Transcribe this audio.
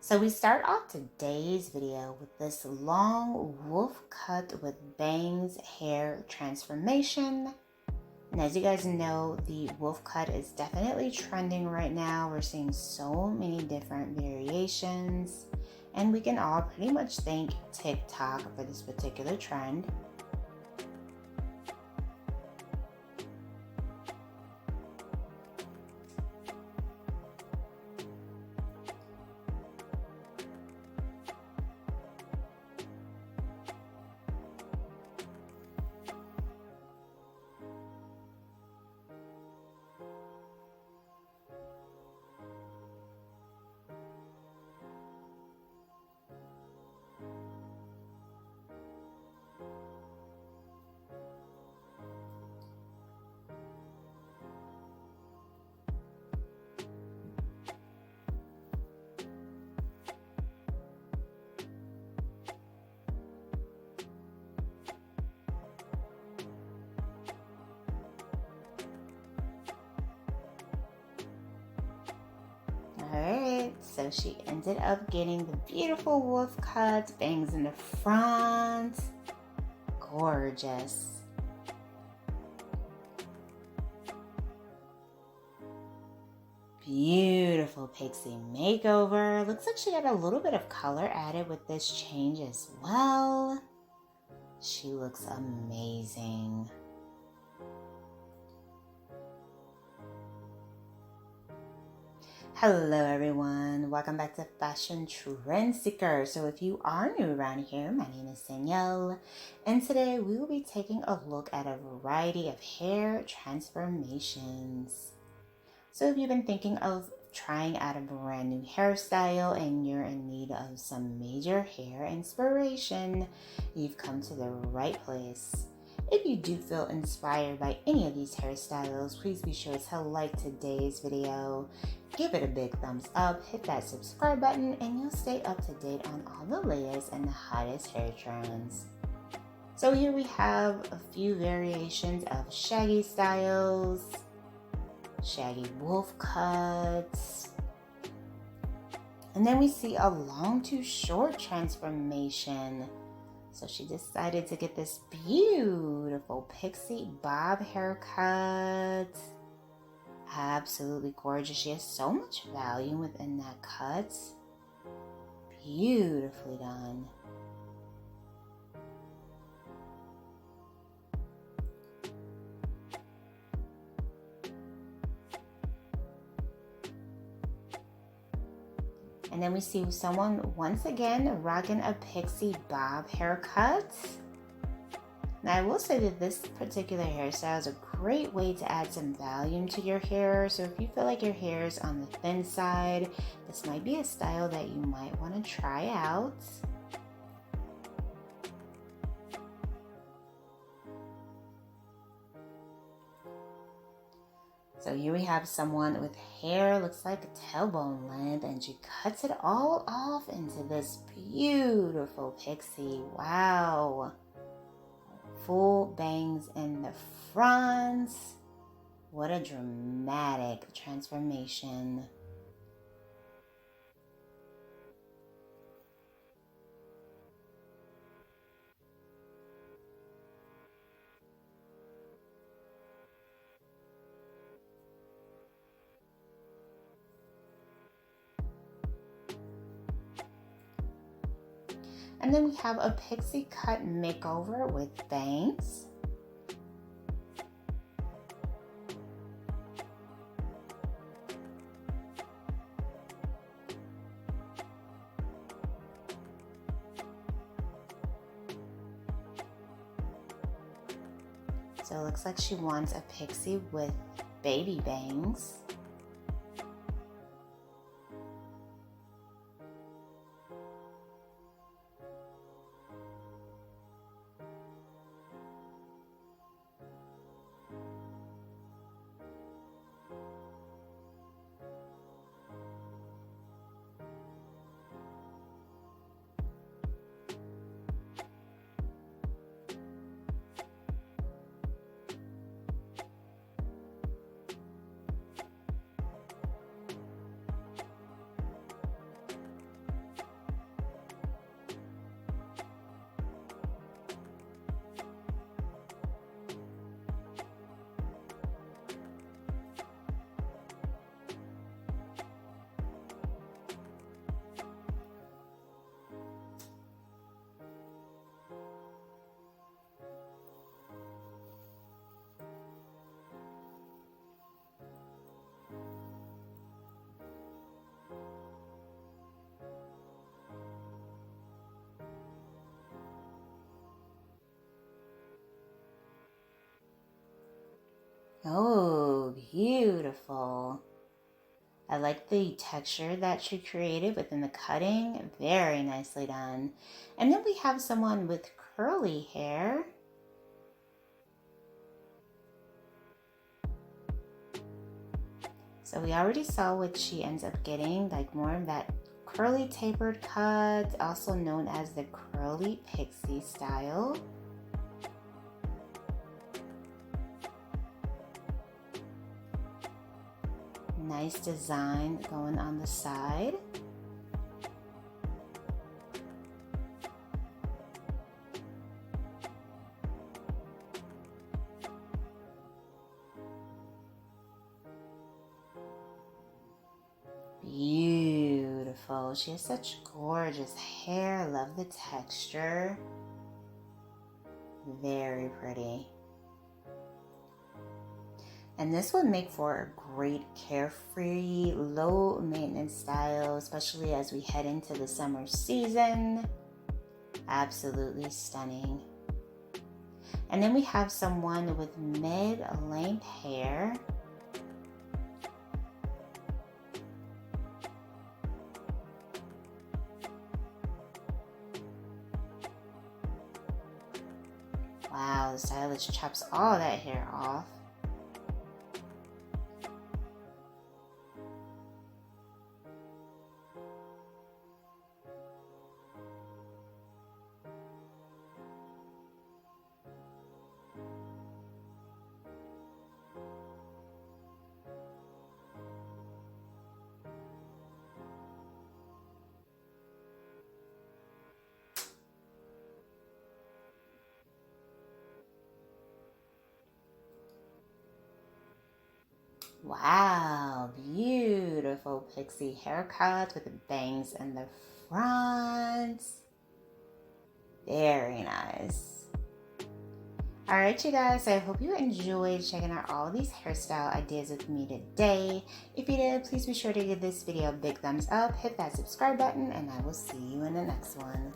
So we start off today's video with this long wolf cut with bangs hair transformation. And as you guys know, the wolf cut is definitely trending right now. We're seeing so many different variations, and we can all pretty much thank TikTok for this particular trend. Alright, so she ended up getting the beautiful wolf cut, bangs in the front. Gorgeous. Beautiful pixie makeover. Looks like she got a little bit of color added with this change as well. She looks amazing. Hello everyone, welcome back to Fashion Trend Seeker. So if you are new around here, my name is Danielle, and today we will be taking a look at a variety of hair transformations. So if you've been thinking of trying out a brand new hairstyle and you're in need of some major hair inspiration, you've come to the right place. If you do feel inspired by any of these hairstyles, please be sure to like today's video, give it a big thumbs up, hit that subscribe button, and you'll stay up to date on all the latest and the hottest hair trends. So here we have a few variations of shaggy styles, shaggy wolf cuts, and then we see a long to short transformation. So she decided to get this beautiful pixie bob haircut. Absolutely gorgeous. She has so much volume within that cut. Beautifully done. And then we see someone once again rocking a pixie bob haircut. Now I will say that this particular hairstyle is a great way to add some volume to your hair. So if you feel like your hair is on the thin side, this might be a style that you might want to try out. So here we have someone with hair, looks like a tailbone length, and she cuts it all off into this beautiful pixie. Wow. Full bangs in the front. What a dramatic transformation. And then we have a pixie cut makeover with bangs. So it looks like she wants a pixie with baby bangs. Oh, beautiful. I like the texture that she created within the cutting. Very nicely done. And then we have someone with curly hair. So we already saw what she ends up getting, like more of that curly tapered cut, also known as the curly pixie style. Nice design going on the side. Beautiful. She has such gorgeous hair. Love the texture. Very pretty. And this would make for a great carefree, low maintenance style, especially as we head into the summer season. Absolutely stunning. And then we have someone with mid-length hair. Wow, the stylist chops all that hair off. Wow, beautiful pixie haircut with the bangs in the front. Very nice. Alright you guys, I hope you enjoyed checking out all these hairstyle ideas with me today. If you did, please be sure to give this video a big thumbs up, hit that subscribe button, and I will see you in the next one.